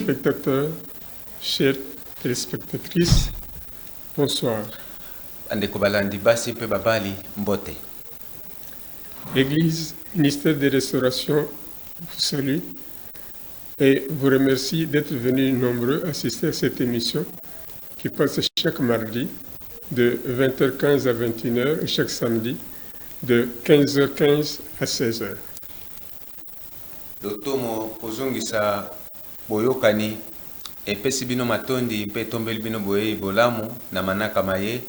téléspectateurs, chères téléspectatrices, bonsoir. L'Église, ministère de Restauration, vous salue et vous remercie d'être venus nombreux assister à cette émission qui passe chaque mardi de 20h15 à 21h et chaque samedi de 15h15 à 16h. Dotomo ozongisa boyokani epesi bino matondi mpe tombeli bino boye bolamu na manaka maye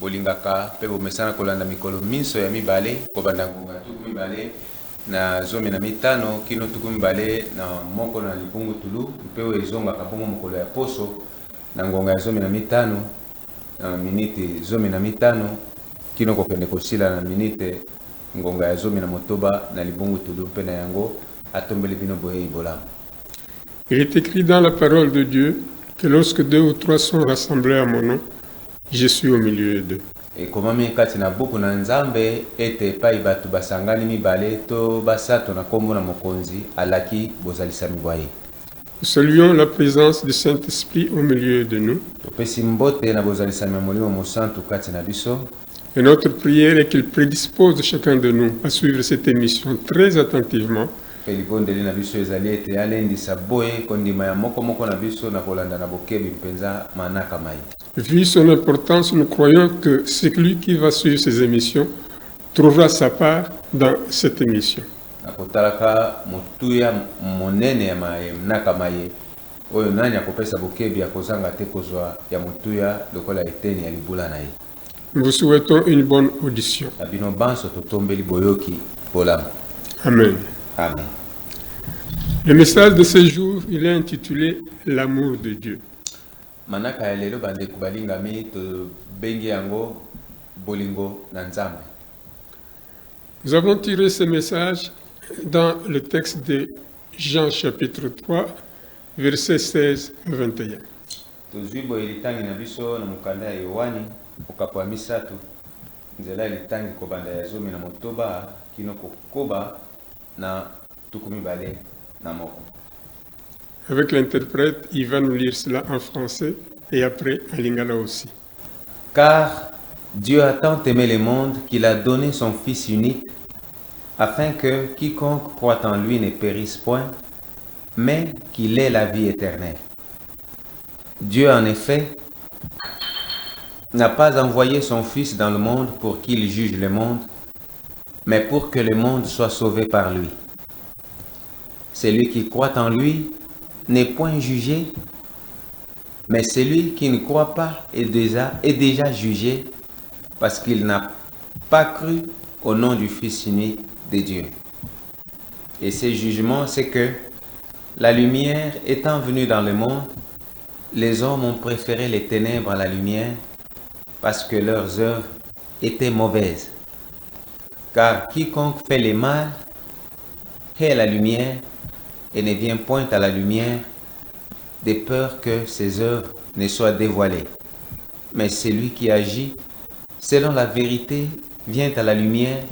bolingaka mpe bomesana kolanda mikolo miso ya mibale kobanda ngonga tuku mibale na zomi na mitano kino tuku mibale na moko na libungu tulu mpe oyo ezongaka bongo mokolo ya poso na ngonga ya zomi na mitano na miniti zomi na mitano kino kokende kosila na minite ngonga ya zomi na motoba na libungu tulu mpe na yango. Il est écrit dans la parole de Dieu que lorsque 2 ou 3 sont rassemblés à mon nom, je suis au milieu d'eux. Et comment kati na buku na nzambe ete pai batu basangani mibale to basato na kombo na mokonzi alaki bozalisa mibwaye. Nous saluons la présence du Saint-Esprit au milieu de nous. Topesi mbote na bozalisa molimo mo santu kati na biso. Et notre prière est qu'il prédispose chacun de nous à suivre cette émission très attentivement. Vu son importance, nous croyons que celui qui va suivre ces émissions trouvera sa part dans cette émission. Nous vous souhaitons une bonne audition. Amen. Amen. Le message de ce jour, il est intitulé « L'amour de Dieu ». Nous avons tiré ce message dans le texte de Jean chapitre 3, versets 16 à 21. Avec l'interprète, il va nous lire cela en français et après en lingala aussi. Car Dieu a tant aimé le monde qu'il a donné son Fils unique, afin que quiconque croit en lui ne périsse point, mais qu'il ait la vie éternelle. Dieu, en effet, n'a pas envoyé son Fils dans le monde pour qu'il juge le monde, mais pour que le monde soit sauvé par lui. Celui qui croit en lui n'est point jugé, mais celui qui ne croit pas est déjà jugé, parce qu'il n'a pas cru au nom du Fils unique de Dieu. Et ce jugement, c'est que la lumière étant venue dans le monde, les hommes ont préféré les ténèbres à la lumière, parce que leurs œuvres étaient mauvaises. Car quiconque fait le mal hait la lumière et ne vient point à la lumière, de peur que ses œuvres ne soient dévoilées. Mais celui qui agit selon la vérité vient à la lumière,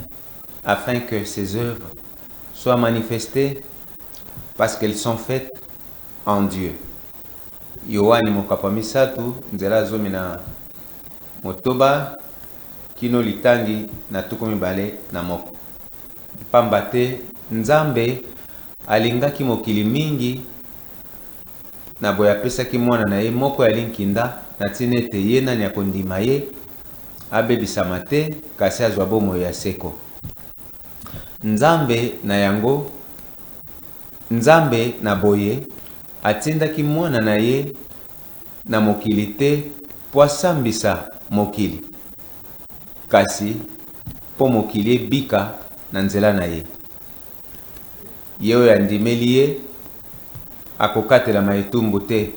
afin que ses œuvres soient manifestées, parce qu'elles sont faites en Dieu. Yohani mokapamisatu nzela zomi na motoba kino litangi na tukumi bale na moko. Pambate nzambe alingaki mokili mingi na boya pesa ki mwana na ye moko ya linkinda na tinete ye nani ya kondima ye abebisa mate kasi azwa bomo ya seko. Nzambe na yango nzambe na boye atindaki mwana na ye na mokili te po asambisa mokili, kasi po mokili ebika na nzela na ye. Ye oyo andimeli ye akokatela maetumbu te,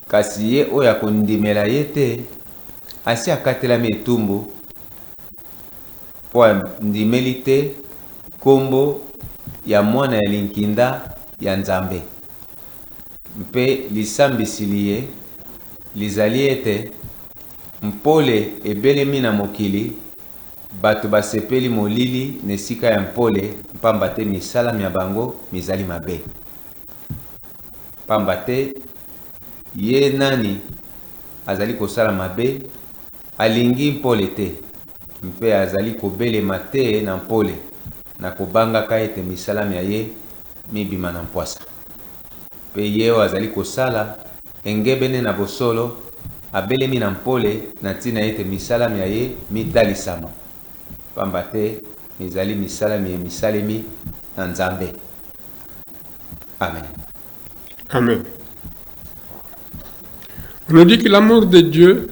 kasi ye oyo akondimela ye te asi akatela maetumbu po andimeli te kombo ya mwana ya linkinda ya Nzambe. Mpe lisambisili ye lizali ete mpole ebelemi na mokili, bato basepeli molili nesika ya mpole, pamba te misala mya bango mizali mabe. pamba te ye nani azali kosala mabe alingi mpole te mpe azali kobelema te na mpole na kobangaka ete misalami ya ye mibima na mpwasa mpe ye oyo azali kosala engebene na bosolo abelemi na mpole na ntina ete misalami ya ye mitalisama pamba te mizali misalami emisalemi na Nzambe. Amen. Amen. On nous dit que l'amour de Dieu,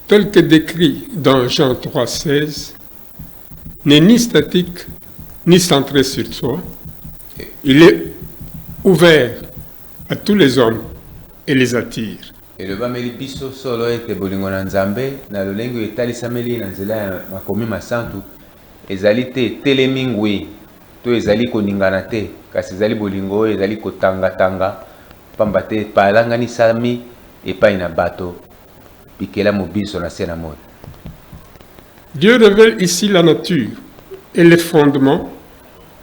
tel que décrit dans Jean 3,16, n'est ni statique, ni centré sur soi. Il est ouvert à tous les hommes et les attire. Et le bameli biso solo ete bolingo na Nzambe na lolengo etalisameli na nzela ya makomi masantu ezali te telemi ngwi to ezali koningana te kasi ezali bolingo oyo ezali kotangatanga pamba te palanganisami epai na bato bikela mobiso na se na moi. Dieu révèle ici la nature et les fondements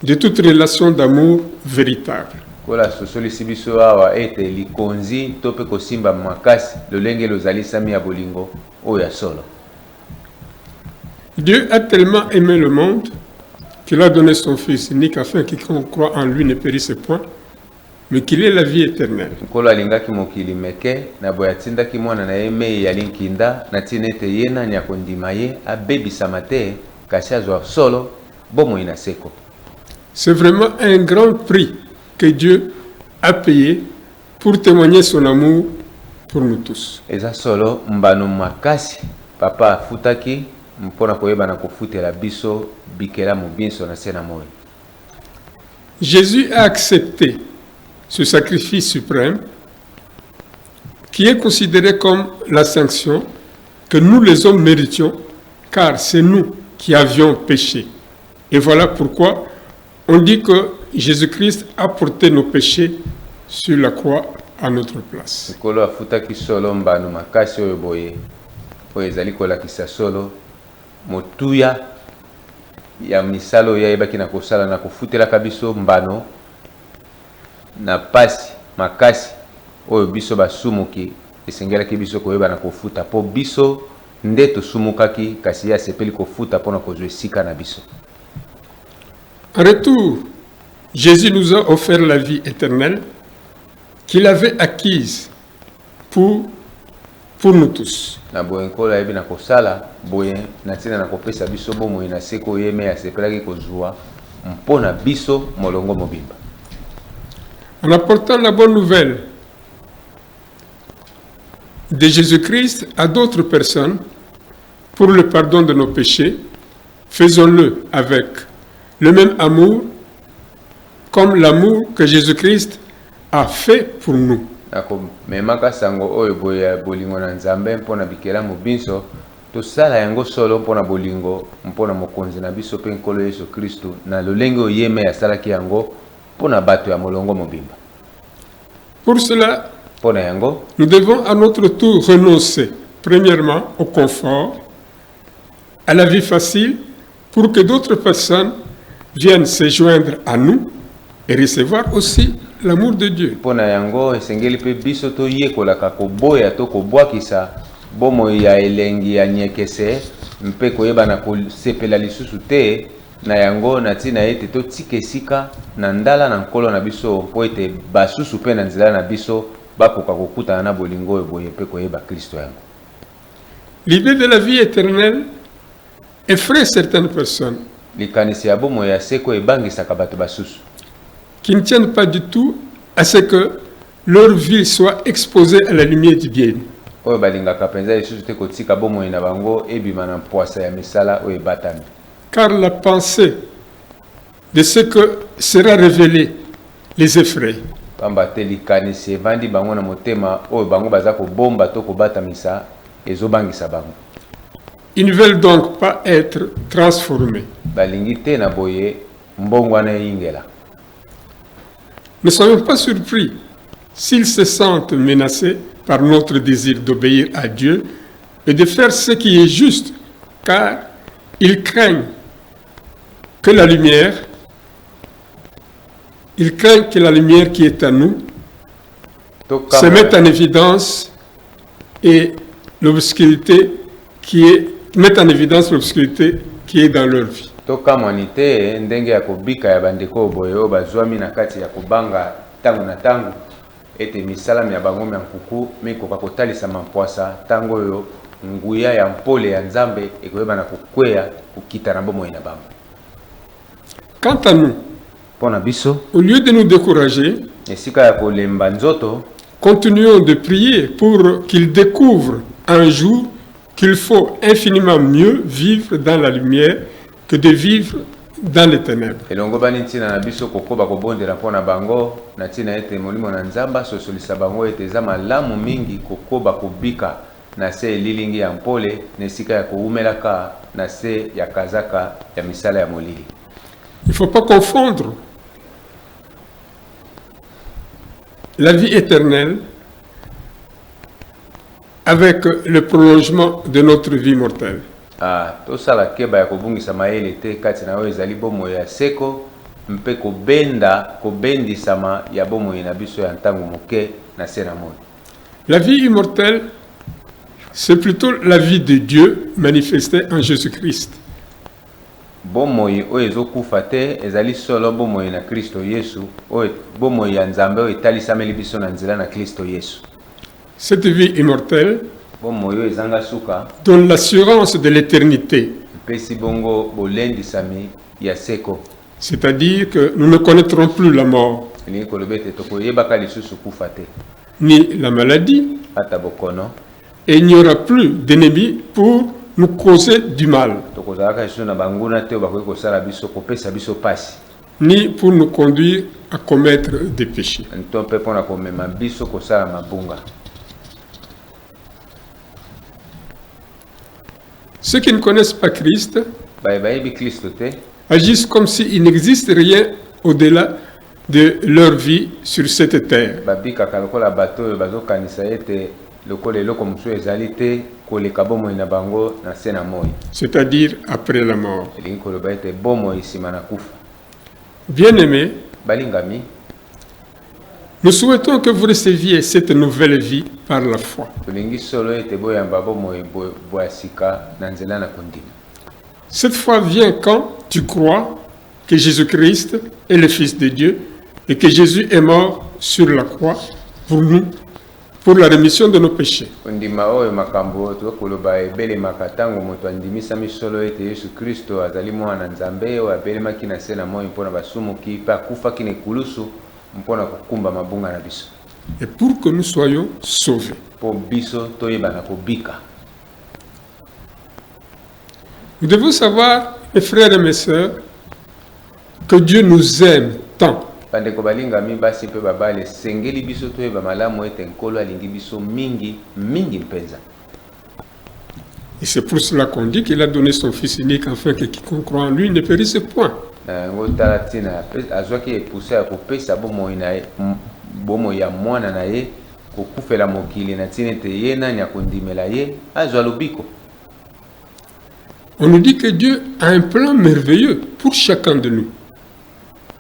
de toute relation d'amour véritable. Kola sosolisi biso awa ete likonzi to pe kosimba makasi lolenge lozalisami ya bolingo oyo ya solo. Dieu a tellement aimé le monde qu'il a donné son Fils unique afin quiconque croit en lui ne périsse point, mais qu'il ait la vie éternelle. Kola alingaki mokili meke na boya tindaki mwana na ye mei ya linkinda na tina ete ye nani akondima ye abebisama te kasi azwa solo bomoi na seko. C'est vraiment un grand prix que Dieu a payé pour témoigner son amour pour nous tous. Eza solo mbano makasi papa afutaki mpona koyeba na kofutela biso bikela mobinso na se na moi. Jésus a accepté ce sacrifice suprême qui est considéré comme la sanction que nous les hommes méritions, car c'est nous qui avions péché. Et voilà pourquoi on dit que Jésus-Christ a porté nos péchés sur la croix à notre place. Kolo afutaki solo mbano makasi oyo boye oyo ezali kolakisa solo motuya ya misalo ya ebaki na kosala na kofutelaka biso mbano na pasi makasi oyo biso basumuki esengelaki biso koyeba na kofuta po biso nde tosumukaki kasi ya sepeli kofuta mpona kozwa esika na biso. En retour, Jésus nous a offert la vie éternelle qu'il avait acquise pour nous tous. Na boye nkola yebi na kosala boye na tina na kopesa biso bomoi na seko yeme ya sepelaki kozwa mpona biso molongo mobimba. En apportant la bonne nouvelle de Jésus-Christ à d'autres personnes pour le pardon de nos péchés, faisons-le avec le même amour comme l'amour que Jésus-Christ a fait pour nous. Nako memaka sango oyo boya bolingo na Nzambe mpona bikela mobinso tosala yango solo mpona bolingo mpona mokonzi na biso pe nkolo Yesu Kristu na lolenge oyeme asalaki yango mpona bato ya molongo mobimba. Pour cela, mpona yango nous devons à notre tour renoncer premièrement au confort, à la vie facile, pour que d'autres personnes viennent se joindre à nous et recevoir aussi l'amour de Dieu. Mpona yango esengeli pe biso to yekolaka koboya to kobwakisa bomo ya elengi ya nyekese mpe koyeba na kosepela lisusu te na yango na tina ete totika esika na ndala na nkolo na biso mpo ete basusu mpe na nzela na biso bakoka kokutana na bolingo oyo boye mpe koyeba Kristo yango. L'idée de la vie éternelle effraie certaines personnes likanisi ya bomo ya seko ebangisaka bato basusu qui ne tiennent pas du tout à ce que leur vie soit exposée à la lumière du bien. oyo balingaka penza lisusu te kotika bomo na bango ebima na mpwasa ya misala oyo ebatami. Car la pensée de ce que sera révélé les effraie. Pamba te likanisi evandi bango na motema oyo bango baza kobomba to kobatamisa ezobangisa bango. Ils ne veulent donc pas être transformés. Balingi te na boye mbongwana ingela. Ne soyons pas surpris s'ils se sentent menacés par notre désir d'obéir à Dieu et de faire ce qui est juste, car ils craignent que la lumière Il craint que la lumière qui est à nous se mette en évidence et l'obscurité qui est dans leur vie. Tokamwani te ndenge ya kobika ya bandeko boye oyo bazwami na kati ya kobanga ntango na ntango ete misalami ya bango ya nkuku mikoka kotalisa mampoasa ntango oyo nguya ya mpole ya Nzambe ekoyeba na kokweya kokita na bomoi na bango. Quant à nous, au lieu de nous décourager, esika ya kolemba nzoto, continuons de prier pour qu'ils découvrent un jour qu'il faut infiniment mieux vivre dans la lumière que de vivre dans les ténèbres. Elongo bani ntina na biso kokoba kobondela mpona bango na ntina ete molimo na Nzamba sosolisa bango ete eza malamu mingi kokoba kobika na se lilingi ya mpole na esika ya koumelaka na se ya kazaka ya misala ya molili. Il ne faut pas confondre la vie éternelle avec le prolongement de notre vie mortelle. Tosala keba ya kobungisa mayele te kati na oyo ezali bomoi ya seko mpe kobendisama ya bomoi na biso ya ntango moke na se na moi. La vie immortelle, c'est plutôt la vie de Dieu manifestée en Jésus-Christ. Bomoi oyo ezokufa te ezali solo bomoi na Kristo Yesu oyo bomoi ya Nzambe oyo etalisameli biso na nzela na Kristo Yesu. Cette vie immortelle bomoi oyo ezanga suka donne l'assurance de l'éternité. Pesi bongo bolendisami ya seko. C'est-à-dire que nous ne connaîtrons plus la mort, Elingi kolobete tokoyebaka lisusu kufa te ni la maladie, ata bokono, et il n'y aura plus d'ennemis pour nous causer du mal, tokozalaka lisusu na banguna te oyo bakoki kosala biso kopesa biso pasi, ni pour nous conduire à commettre des péchés. nto mpe mpona komema biso kosala mabunga. Ceux qui ne connaissent pas Christ bayebi Kristo te agissent comme s'il n'existe rien au-delà de leur vie sur cette terre. babikaka lokola bato oyo bazokanisa ete lokola eloko mosusu ezali te koleka bomoi na bango na se na moi, C'est-à-dire après la mort. elingi koloba ete bomoi nsima na kufa. Bien-aimés, Balingami, nous souhaitons que vous receviez cette nouvelle vie par la foi. tolingi solo ete boyamba bomoi bwa sika na nzela na kondima. Cette foi vient quand tu crois que Jésus-Christ est le Fils de Dieu et que Jésus est mort sur la croix pour nous, pour la rémission de nos péchés. Kondima oyo makambo tokoloba ebelemaka ntango moto andimisami solo ete Yesu Kristo azali mwana Nzambe oyo abelemaki na se na moi mpona basumuki mpe akufaki na ekulusu mpona kokumba mabunga na biso Et pour que nous soyons sauvés. mpo biso toyeba na kobika. Nous devons savoir, mes frères et mes sœurs, que Dieu nous aime tant. bandeko balingami basi mpe babale esengeli biso toyeba malamu ete nkolo alingi biso mingi mingi mpenza. Et c'est pour cela qu'on dit qu'il a donné son Fils unique afin que quiconque croit en lui ne périsse point. Yango tala ntina azwaki epusa ya kopesa bomoi na ye bomoi ya mwana na ye kokufela mokili na ntina ete ye nani akondimela ye azwa lobiko. On nous dit que Dieu a un plan merveilleux pour chacun de nous.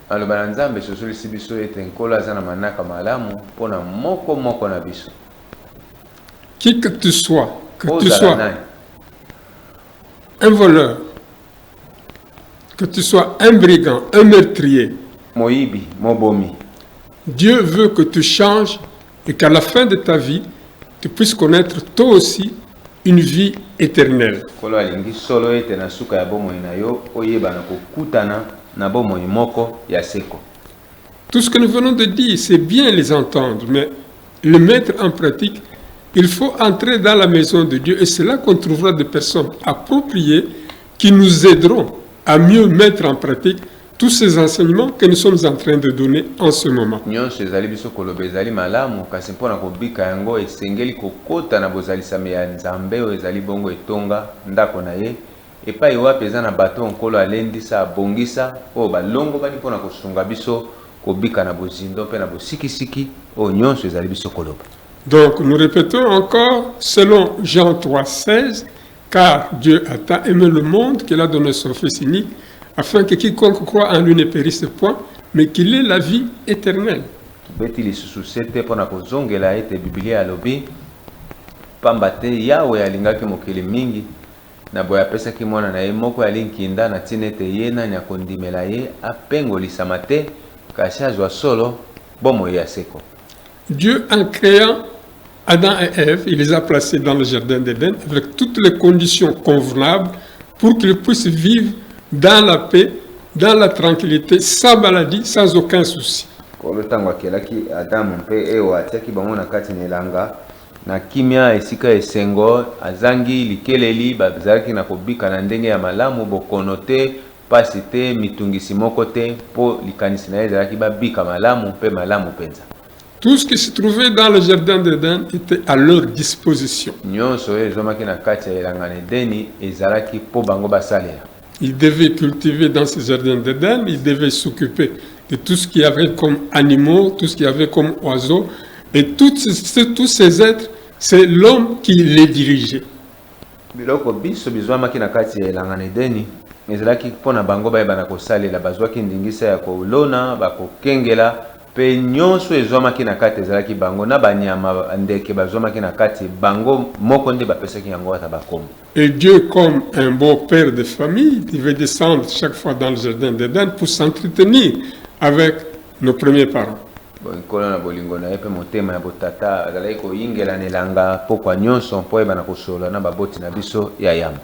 aloba na Nzambe sosolisi biso ete nkolo aza na manaka malamu mpona moko moko na biso. Qui que tu sois Ozala nani, un voleur, que tu sois un brigand, un meurtrier, moyibi mobomi, Dieu veut que tu changes et qu'à la fin de ta vie, tu puisses connaître toi aussi une vie éternelle. nkolo alingi solo ete na suka ya bomoi na yo oyeba na kokutana na bomoi moko ya seko. Tout ce que nous venons de dire, c'est bien les entendre, mais le mettre en pratique, il faut entrer dans la maison de Dieu et c'est là qu'on trouvera des personnes appropriées qui nous aideront à mieux mettre en pratique tous ces enseignements que nous sommes en train de donner en ce moment. Nyonso ezali biso koloba ezali malamu kasi mpona kobika yango esengeli kokota na bozalisami ya Nzambe oyo ezali bongo etonga ndako na ye epai wapi eza na bato nkolo alendisa abongisa oyo balongo bani mpona kosunga biso kobika na bozindo mpe na bosikisiki oyo nyonso ezali biso koloba. Donc nous répétons encore selon Jean 3,16, car Dieu a tant aimé le monde qu'il a donné son Fils unique afin que quiconque croit en lui ne périsse point mais qu'il ait la vie éternelle. Beti lisusu sete pona kozongela ete Biblia alobi pamba te Yawe alingaki mokili mingi na boye apesaki mwana na ye moko ya linkinda na ntina ete ye nani akondimela ye apengolisama te kasi azwa solo bomoi ya seko. Dieu, en créant Adam et Ève, il les a placés dans le jardin d'Éden avec toutes les conditions convenables pour qu'ils puissent vivre dans la paix, dans la tranquillité, sans maladie, sans aucun souci. Kolo tango akelaki Adamu mpe Ewa atiaki bango na kati na elanga na kimia esika esengo azangi likeleli bazalaki na kobika na ndenge ya malamu bokono te pasi te mitungisi moko te po likanisi na ye ezalaki babika malamu mpe malamu penza. Tout ce qui se trouvait dans le jardin d'Éden était à leur disposition. Nyonso ezomaki na kati ya elanga na Edeni ezalaki po bango basalela. Ils devaient cultiver dans ce jardin d'Éden, ils devaient s'occuper de tout ce qu'il y avait comme animaux, tout ce qu'il y avait comme oiseaux, et tous ces êtres, c'est l'homme qui les dirigeait. Biloko biso bizwamaki na kati ya elanga na Edeni ezalaki mpona bango bayeba na kosalela bazwaki ndingisa ya kolona bakokengela pe nyonso ezwamaki na kati ezalaki bango na banyama ndeke bazwamaki na kati bango moko nde bapesaki yango ata bakombo. Et Dieu, comme un beau père de famille, devait descendre chaque fois dans le jardin d'Éden pour s'entretenir avec nos premiers parents. Nkolo na bolingo na ye mpe motema ya botata azalaki koyingela na elanga pokwa nyonso mpo oyeba na kosola na baboti na biso ya yambo.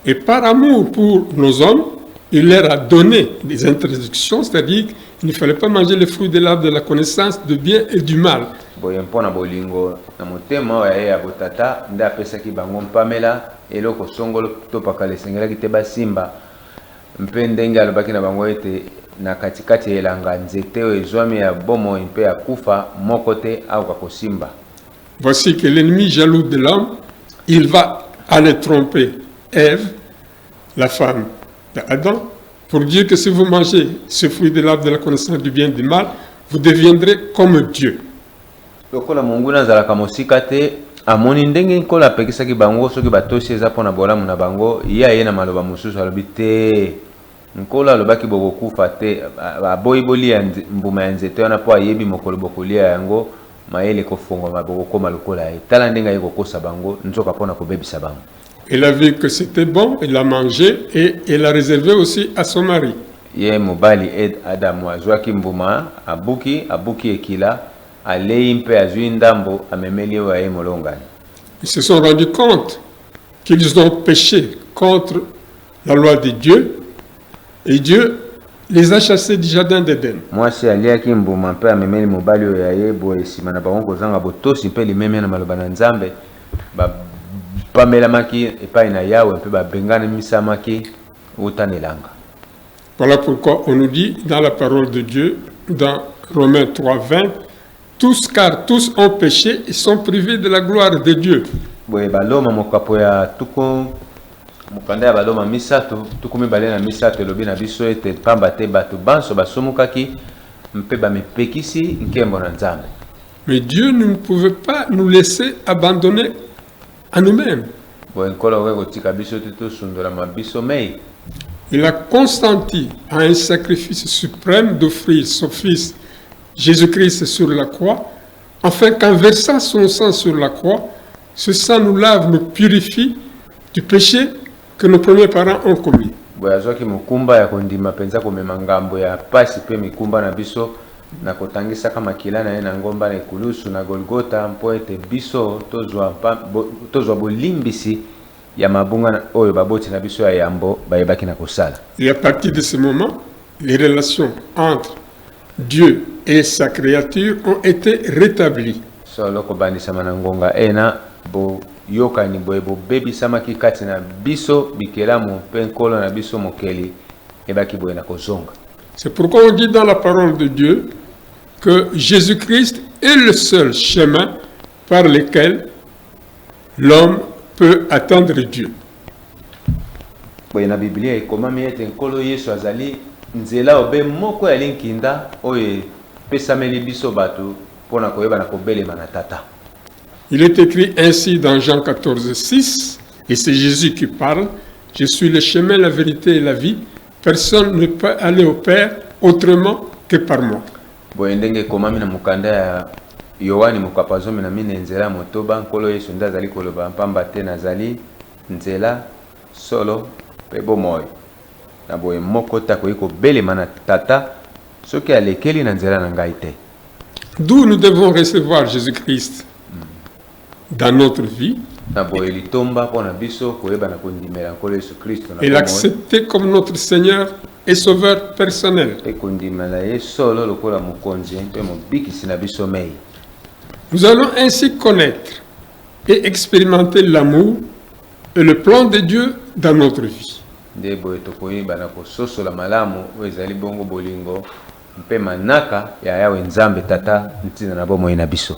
Et par amour pour nos hommes, il leur a donné des instructions, c'est-à-dire qu'il ne fallait pas manger les fruits de l'arbre de la connaissance du bien et du mal. Boye mpona bolingo na motema oyo ya ye ya botata nde apesaki bango mpamela eloko songolo to pakala esengelaki te basimba mpe ndenge alobaki na bango ete na katikati ya elanga nzete oyo ezwami ya bomoi mpe ya kufa moko te akoka kosimba. Voici que l'ennemi jaloux de l'homme, il va aller tromper Ève, la femme d'Adam, pour dire que si vous mangez ce fruit de l'arbre de la connaissance du bien et du mal, vous deviendrez comme Dieu. Lokola monguna azalaka mosika te amoni ndenge nkolo apekisaki bango soki batosi eza mpona bolamu na bango ye aye na maloba mosusu alobi te nkolo alobaki bokokufa te aboyi bolia mbuma ya nzete wana mpo ayebi mokolo bokolia yango mayele kofongwama bokokoma lokola ye tala ndenge aye kokosa bango nzoka mpona kobebisa bango. Elle a vu que c'était bon, elle l'a mangé et elle l'a réservé aussi à son mari. Ye mobali Adamu azwaki mbuma abuki ekila alei mpe azwi ndambo amemeli oyo aye molongani. Ils se sont rendus compte qu'ils ont péché contre la loi de Dieu et Dieu les a chassés du jardin d'Éden. Mwasi aliaki mbuma mpe amemeli mobali oyo aye boye nsima na bango kozanga botosi mpe limemi na maloba na Nzambe bapamelamaki epai na Yawe mpe babengani misamaki uta na elanga. Voilà pourquoi on nous dit dans la parole de Dieu, dans Romains 3:20, car tous ont péché et sont privés de la gloire de Dieu. Boye baloma mokapo ya tuko mokanda ya baloma misato tuku mibale na misato elobi na biso ete pamba te bato banso basomukaki mpe bamipekisi nkembo na Nzambe. Mais Dieu ne pouvait pas nous laisser abandonner à nous-mêmes. Boye nkolo oyo kotika biso te tosundola mabiso mei. Il a consenti à un sacrifice suprême d'offrir son Fils Jésus-Christ sur la croix, afin qu'en versant son sang sur la croix, ce sang nous lave, nous purifie du péché que nos premiers parents ont commis. Boye azwaki mokumba ya kondima penza komema ngambo ya pasi pe mikumba na biso na kotangisaka makila na ye na ngomba na ekulusu na Golgota mpo ete biso tozwa bolimbisi ya mabunga oyo baboti na biso ya yambo bayebaki na kosala. Et à partir de ce moment, les relations entre Dieu et sa créature ont été rétablies. Solo kobandisama na ngonga ena bo yokani boye bobebisamaki kati na biso bikelamu mpe nkolo na biso mokeli ebaki boye na kozonga. C'est pourquoi on dit dans la parole de Dieu que Jésus-Christ est le seul chemin par lequel l'homme peut atteindre Dieu. Boye na Biblia ekomami ete nkolo Yesu azali nzela obe moko ya linkinda oyo pesameli biso bato pona koyeba na kobelema na tata. Il est écrit ainsi dans Jean 14:6, et c'est Jésus qui parle: je suis le chemin, la vérité et la vie. Personne ne peut aller au Père autrement que par moi. boye ndenge ekomami na mokanda ya yohani mokapa zomi na mine nzela motoba nkolo yesu nde azali koloba mpamba te nazali nzela solo mpe bomoi na boye moko te akoki kobelema na tata soki alekeli na nzela na ngai te. D'où nous devons recevoir Jésus-Christ dans notre vie na boye litomba mpo na biso koyeba na kondimela nkolo yesu kristo et l'accepter comme notre Seigneur et Sauveur personnel. mpe kondimela ye solo lokola mokonzi mpe mobikisi na biso mei. Nous allons ainsi connaître et expérimenter l'amour et le plan de Dieu dans notre vie. nde boye tokoyeba na kososola malamu oyo ezali bongo bolingo mpe manaka ya yawe nzambe tata ntina na bomoi na biso.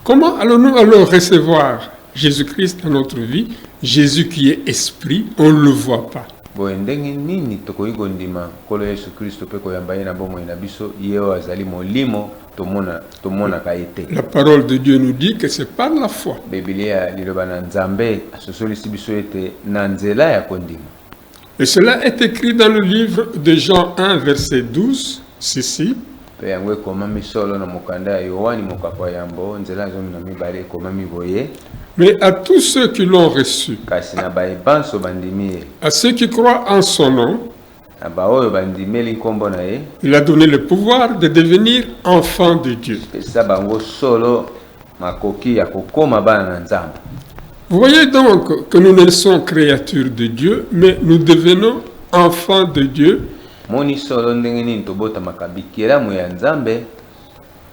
Comment allons-nous alors recevoir Jésus-Christ dans notre vie? Jésus qui est esprit, on ne le voit pas. boye ndenge nini tokoki kondima nkolo yesu kristo mpe koyamba ye na bomoi na biso ye oyo azali molimo tomonaka ye te. La parole de Dieu nous dit que c'est par la foi. Biblia liloba na nzambe asosolisi biso ete na nzela ya kondima. Et cela est écrit dans le livre de Jean 1, verset 12, ceci. mpe yango ekomami solo na mokanda ya yohani mokapa yambo nzela ya zomi na mibale ekomami boye. Mais à tous ceux qui l'ont reçu, kasi na bayebanso bandimi ye à ceux qui croient en son nom, na baoyo bandimeli nkombo na ye il a donné le pouvoir de devenir enfants de Dieu. epesa bango solo makoki ya kokoma bana na nzambe. Vous voyez donc que nous ne sommes créatures de Dieu, mais nous devenons enfants de Dieu moni solo ndenge nini tobotamaka bikelamu ya nzambe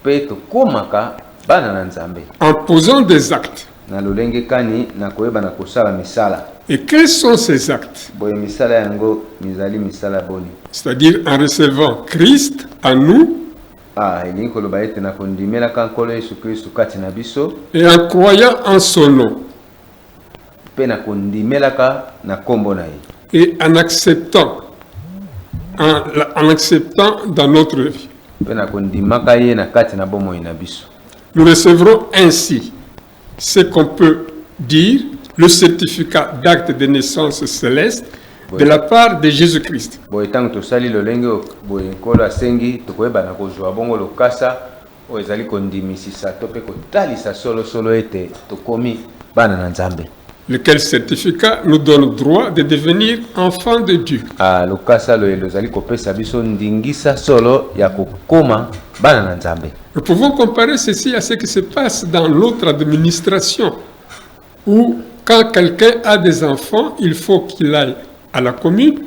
mpe tokomaka bana na nzambe en posant des actes. na lolenge kani na koyeba na kosala misala. Et quels sont ces actes? boye misala yango mizali misala boni. C'est-à-dire en recevant Christ en nous elingi koloba ete na kondimelaka nkolo yesu kristu kati na biso et en croyant en son nom mpe na kondimelaka na nkombo na ye et en acceptant dans notre vie. mpe na kondimaka ye na kati na bomoi na biso. Nous recevrons ainsi ce qu'on peut dire le certificat d'acte de naissance céleste de la part de Jésus-Christ. boye ntango tosali lolenge boye nkolo asengi tokoyeba na kozwa bongo lokasa oyo ezali kondimisisa to mpe kotalisa solosolo ete tokomi bana na nzambe. Lequel certificat nous donne droit de devenir enfants de Dieu. lokasa loyelo ezali kopesa biso ndingisa solo ya kokoma bana na nzambe. Nous pouvons comparer ceci à ce qui se passe dans l'autre administration, où quand quelqu'un a des enfants, il faut qu'il aille à la commune,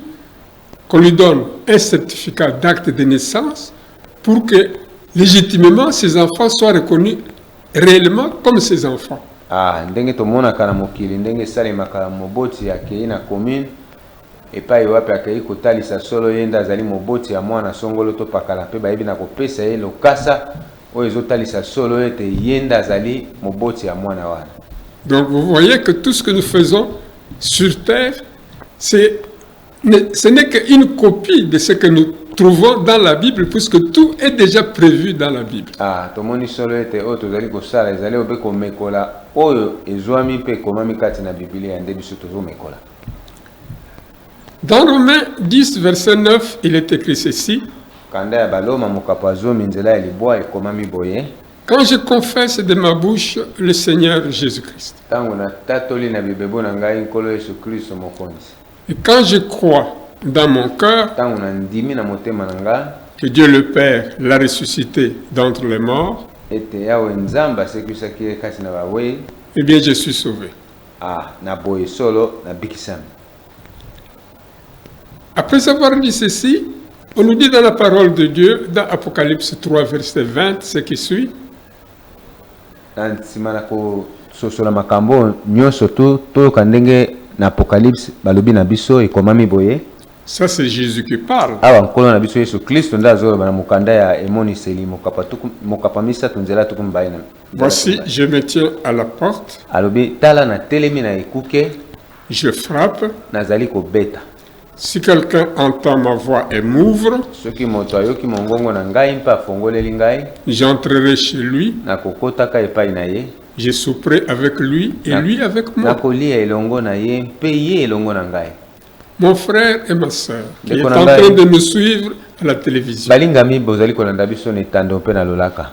qu'on lui donne un certificat d'acte de naissance pour que légitimement ces enfants soient reconnus réellement comme ses enfants. ndenge tomonaka na mokili ndenge esalemaka na moboti akei na commune epai wapi akei kotalisa solo ye nde azali moboti ya mwana songolo to pakala mpe bayebi na kopesa ye lokasa oyo ezotalisa solo ete ye nde azali moboti ya mwana wana. Donc vous voyez que tout ce que nous faisons sur terre, ce n'est qu'une copie de ce que nous trouvons dans la Bible, puisque tout est déjà prévu dans la Bible. tomoni solo ete oyo tozali kosala ezali obe komekola oyo ezwami mpe ekomami kati na Biblia nde biso tozomekola. Dans Romains 10, verset 9, il est écrit ceci. kanda ya baloma mokapa zomi nzela ya libwa ekomami boye. Quand je confesse de ma bouche le Seigneur Jésus-Christ, ntango natatoli na bibebo na ngai nkolo yesu kristo mokonzi, et quand je crois dans mon cœur ntango nandimi na motema na nga que Dieu le Père l'a ressuscité d'entre les morts, ete yawe nzambe asekwisaki ye kati na bawei, eh bien je suis sauvé. na boye solo nabikisami. Après avoir dit ceci, on nous dit dans la parole de Dieu, dans Apocalypse 3, verset 20, ce qui suit. na nsima na kososola makambo nyonso toyoka ndenge na apocalypse balobi na biso ekomami boye. Ça, c'est Jésus qui parle. awa nkolo na biso yesu kristo nde azoloba na mokanda ya emoniseli mokapa misato nzela tuku mibale na Voici, je me tiens à la porte, alobi tala na telemi na ekuke je frappe. nazali kobeta. Si quelqu'un entend ma voix et m'ouvre, soki moto ayoki mongongo na ngai mpe afongoleli ngai, j'entrerai chez lui, nakokotaka epai na ye, je souperai avec lui et lui avec moi. nakolia elongo na ye mpe ye elongo na ngai. Mon frère et ma sœur, qui est Ndeko en na ngai. train de me suivre à la télévision. balingami bozali kolanda biso na etando mpe na lolaka.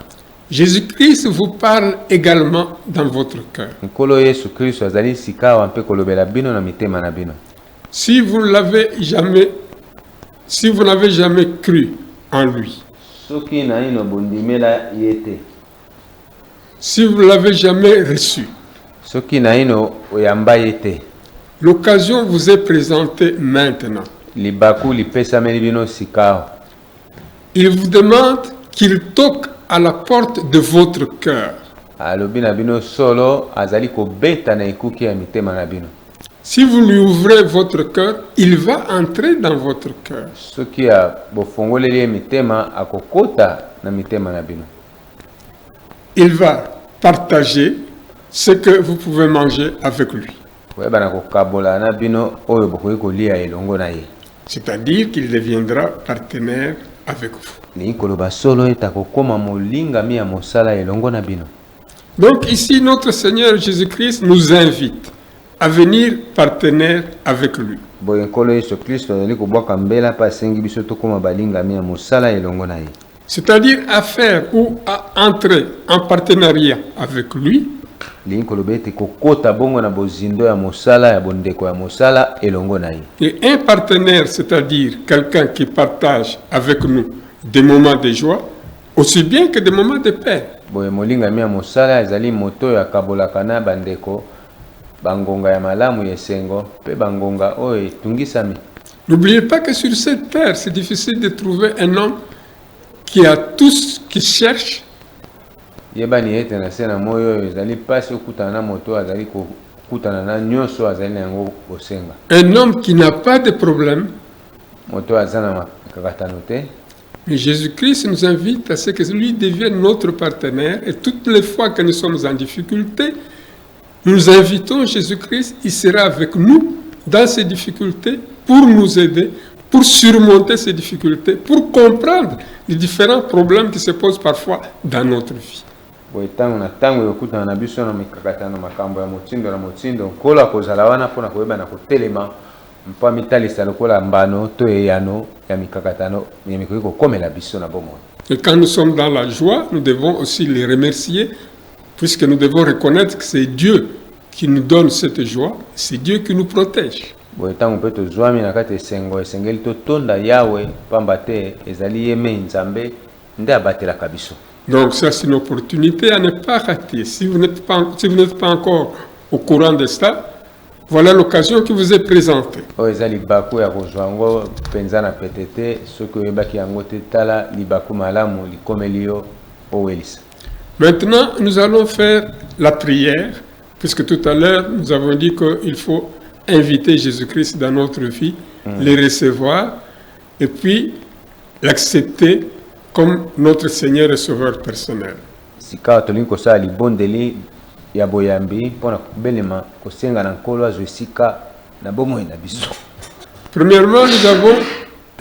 Jésus-Christ vous parle également dans votre cœur. Nkolo Yesu Kristo azali sika awa mpe kolobela bino na mitema na bino. Si vous n'avez jamais cru en lui, Soki na ino bondimela yete. si vous ne l'avez jamais reçu, Soki na ino oyamba yete. l'occasion vous est présentée maintenant. Libaku lipesameli bino sika awa. Il vous demande qu'il toque à la porte de votre cœur. Alobi na bino solo azali kobeta na ekuki ya mitema na bino. Si vous lui ouvrez votre cœur, il va entrer dans votre cœur. Soki ya bofongoleli ye mitema akokota na mitema na bino. Il va partager ce que vous pouvez manger avec lui. Koyeba na kokabola na bino oyo bokoki kolia elongo na ye. C'est-à-dire qu'il deviendra partenaire avec vous. Ni koloba solo eta kokoma molingami ya mosala elongo na bino. Donc ici, notre Seigneur Jésus-Christ nous invite à venir partenaire avec lui. Boye nkolo Yesu Kristo azali kobwaka mbela mpe asengi biso tokoma balingami ya mosala elongo na ye. C'est-à-dire à faire ou à entrer en partenariat avec lui. Lingi koloba ete kokota bongo na bozindo ya mosala ya bondeko ya mosala elongo na ye. Et un partenaire, c'est-à-dire quelqu'un qui partage avec nous des moments de joie, aussi bien que des moments de paix. Boye molingami ya mosala ezali moto ya kabolaka na bandeko bangonga ya malamu ya esengo pe bangonga oyo etungisami. N'oubliez pas que sur cette terre, c'est difficile de trouver un homme qui a tout ce qu'il cherche. Yebani ete na se na moyo oyo ezali pasi okutana na moto azali kokutana na nyonso azali na yango kosenga. Un homme qui n'a pas de problème. Moto aza na makakatano te. Mais Jésus-Christ nous invite à ce que lui devienne notre partenaire. Et toutes les fois que nous sommes en difficulté, nous invitons Jésus-Christ, il sera avec nous dans ces difficultés pour nous aider, pour surmonter ces difficultés, pour comprendre les différents problèmes qui se posent parfois dans notre vie. Boye tango na tango yokutana na biso na mikakatano makambo ya motindo na motindo nkolo akozala wana mpona koyeba na kotelema mpa mitalisa lokola mbano to eyano ya mikakatano ya mikoki kokomela biso na bomoi. Et quand nous sommes dans la joie, nous devons aussi les remercier, puisque nous devons reconnaître que c'est Dieu qui nous donne cette joie, c'est Dieu qui nous protège. Boye tango mpe tozwami na kati esengo esengeli totonda yawe pamba te ezali ye me nzambe nde abatelaka biso. Donc ça, c'est une opportunité à ne pas rater. Si vous n'êtes pas encore au courant de ça, voilà l'occasion qui vous est présentée. Oyo eza libaku ya kozwa yango mpenza na pete te soki oyebaki yango te tala libaku malamu likomeli yo owelisa. Maintenant, nous allons faire la prière, puisque tout à l'heure, nous avons dit qu'il faut inviter Jésus-Christ dans notre vie, le recevoir, et puis l'accepter comme notre Seigneur et Sauveur personnel. Sika tolingi kosala libondeli ya boyambi mpona kobelema kosenga na nkolo azwa esika na bomoi na biso. Premièrement, nous avons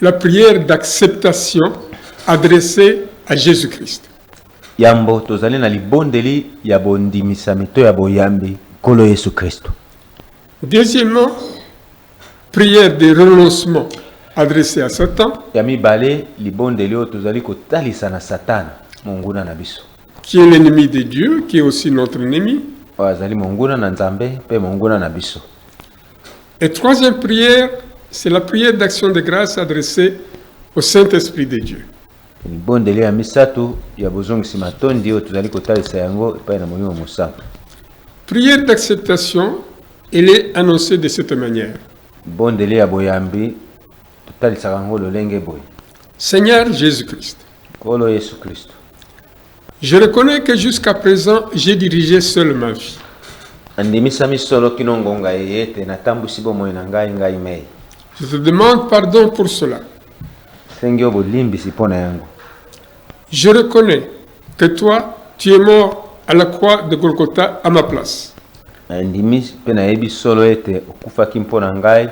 la prière d'acceptation adressée à Jésus-Christ. Yambo tozali na libondeli ya bondimisami to ya boyambi nkolo Yesu Kristo. Deuxièmement, prière de renoncement adressée à Satan. Ya mibale libondeli oyo tozali kotalisa na Satana monguna na biso. Qui est l'ennemi de Dieu, qui est aussi notre ennemi. Azali monguna na Nzambe pe monguna na biso. Et troisième prière, c'est la prière d'action de grâce adressée au Saint-Esprit de Dieu. Libondeli ya misato ya bozongisi matondi oyo tozali kotalisa yango epai na molimo mosantu. Prière d'acceptation, elle est annoncée de cette manière. Libondeli ya boyambi totalisaka yango lolenge boye. Seigneur Jésus-Christ, nkolo Yesu Kristo, je reconnais que jusqu'à présent, j'ai dirigé seul ma vie. andimisami solo kino ngonga yete natambusi bomoi na ngai ngai mei. Je te demande pardon pour cela. Sengi yo bolimbisi mpo na yango. Je reconnais que toi, tu es mort à la croix de Golgotha à ma place. Andimi mpe nayebi solo ete okufaki mpo na ngai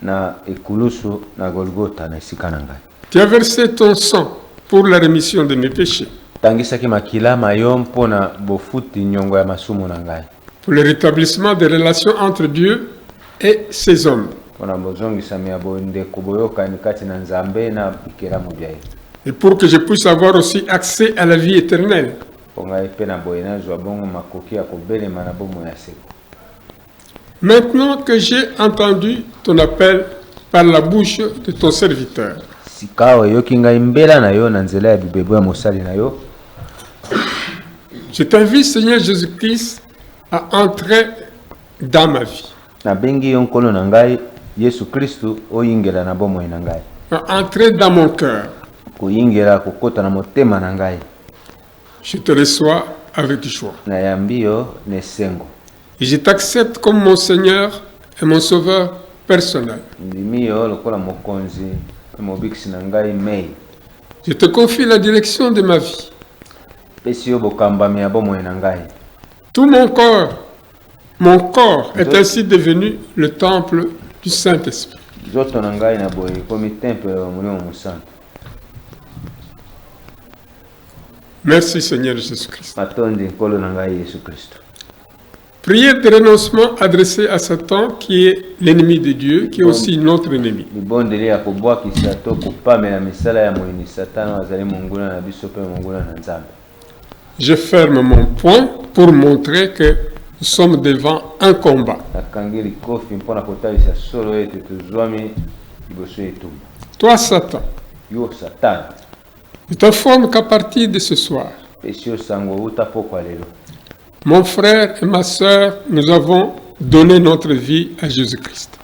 na ekulusu na Golgotha na esika na ngai. Tu as versé ton sang pour la rémission de mes péchés, Tangisaki makila mayo mpo na bofuti nyongo ya masumu na ngai. pour le rétablissement des relations entre Dieu et ses hommes. Et pour que je puisse avoir aussi accès à la vie éternelle. Maintenant que j'ai entendu ton appel par la bouche de ton serviteur, je t'invite, Seigneur Jésus-Christ, à entrer dans ma vie, à entrer dans mon cœur. Je te reçois avec joie. Et je t'accepte comme mon Seigneur et mon Sauveur personnel. Je te confie la direction de ma vie. Tout mon corps est ainsi devenu le temple du Saint-Esprit. Merci Seigneur Jésus-Christ. Prière de renoncement adressée à Satan, qui est l'ennemi de Dieu, qui est aussi notre ennemi. Je ferme mon poing pour montrer que nous sommes devant un combat. Toi, Satan, je t'informe qu'à partir de ce soir, mon frère et ma sœur, nous avons donné notre vie à Jésus-Christ.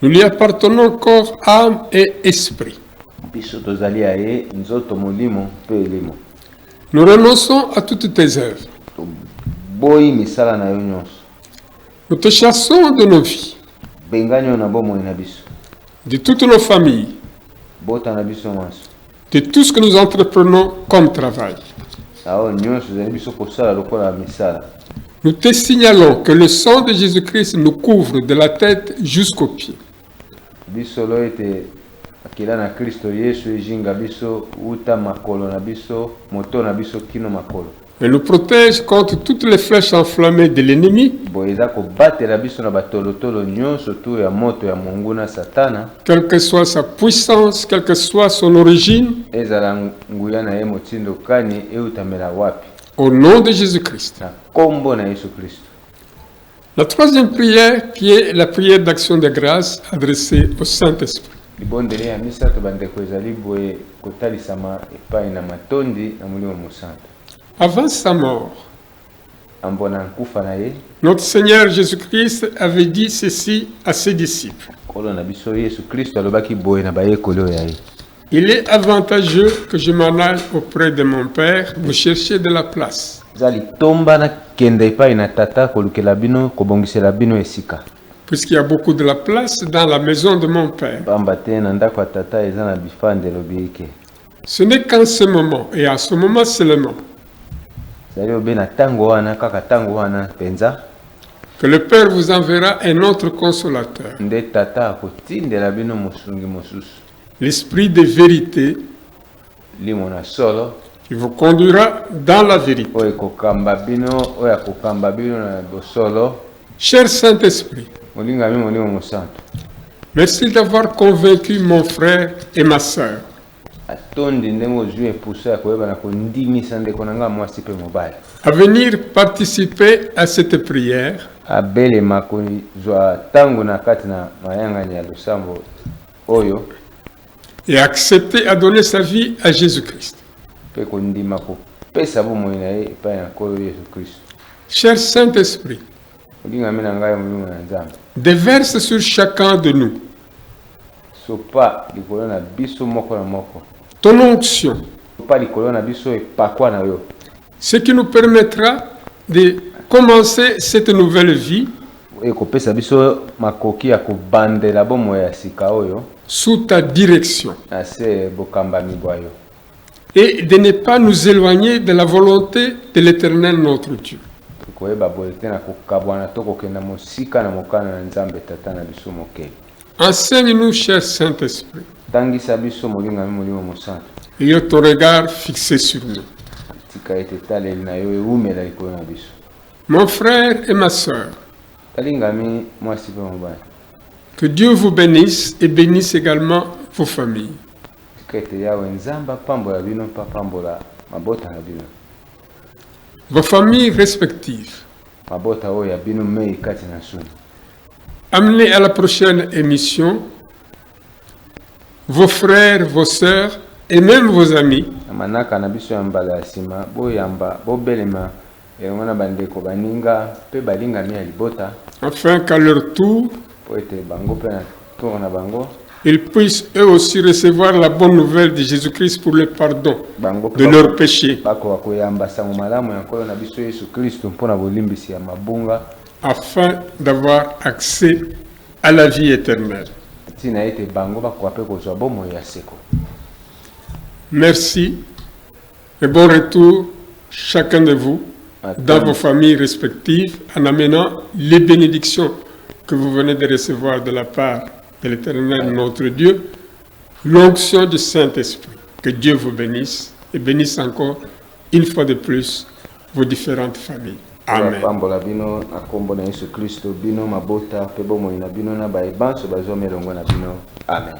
Nous lui appartenons corps, âme et esprit. Nous renonçons à toutes tes œuvres. Nous te chassons de nos vies, de toutes nos familles, de tout ce que nous entreprenons comme travail. Nous te signalons que le sang de Jésus-Christ nous couvre de la tête jusqu'aux pieds. Et nous protège contre toutes les flèches enflammées de l'ennemi, quelle que soit sa puissance, quelle que soit son origine, au nom de Jésus-Christ. La troisième prière, qui est la prière d'action de grâce adressée au Saint-Esprit. Avant sa mort, notre Seigneur Jésus-Christ avait dit ceci à ses disciples. Il est avantageux que je m'en aille auprès de mon Père, vous chercher de la place. Puisqu'il y a beaucoup de la place dans la maison de mon Père. Ce n'est qu'en ce moment, et à ce moment seulement, que le Père vous enverra un autre consolateur, l'Esprit de vérité, qui vous conduira dans la vérité. Cher Saint-Esprit, merci d'avoir convaincu mon frère et ma sœur à venir participer à cette prière et accepter à donner sa vie à Jésus-Christ. Cher Saint-Esprit, déverse sur chacun de nous ton onction, ce qui nous permettra de commencer cette nouvelle vie sous ta direction et de ne pas nous éloigner de la volonté de l'Éternel notre Dieu. Enseigne-nous, cher Saint-Esprit, ayant ton regard fixé sur nous. Mon frère et ma sœur, Kalingami mwasi pe mobali. que Dieu vous bénisse et bénisse également vos familles. Kete yawe nzamba pambola bino pa pambola mabota na bino. Vos familles respectives. Mabota oyo ya bino mei kati na suni. Amenez à la prochaine émission vos frères, vos sœurs et même vos amis Manaka na biso ya mbala ya sima boyamba bobelema elongo na bandeko baninga pe balinga mi ya libota afin qu'à leur tour, po ete bango pe na tour na bango ils puissent eux aussi recevoir la bonne nouvelle de Jésus-Christ pour le pardon bango de leurs péchés, bako koyamba sango malamu ya nkolo na biso Yesu Kristo mpona bolimbisi ya mabunga afin d'avoir accès à la vie éternelle. tina ete bango bako pe kozwa bomoi ya seko. Merci et bon retour chacun de vous dans vos familles respectives en amenant les bénédictions que vous venez de recevoir de la part de l'Éternel notre Dieu, l'onction du Saint-Esprit. Que Dieu vous bénisse et bénisse encore une fois de plus vos différentes familles. Amen. Pambola bino akombo na Yesu Kristo bino mabota pe bomoi na bino na baebanso bazwa melongo na bino. Amen.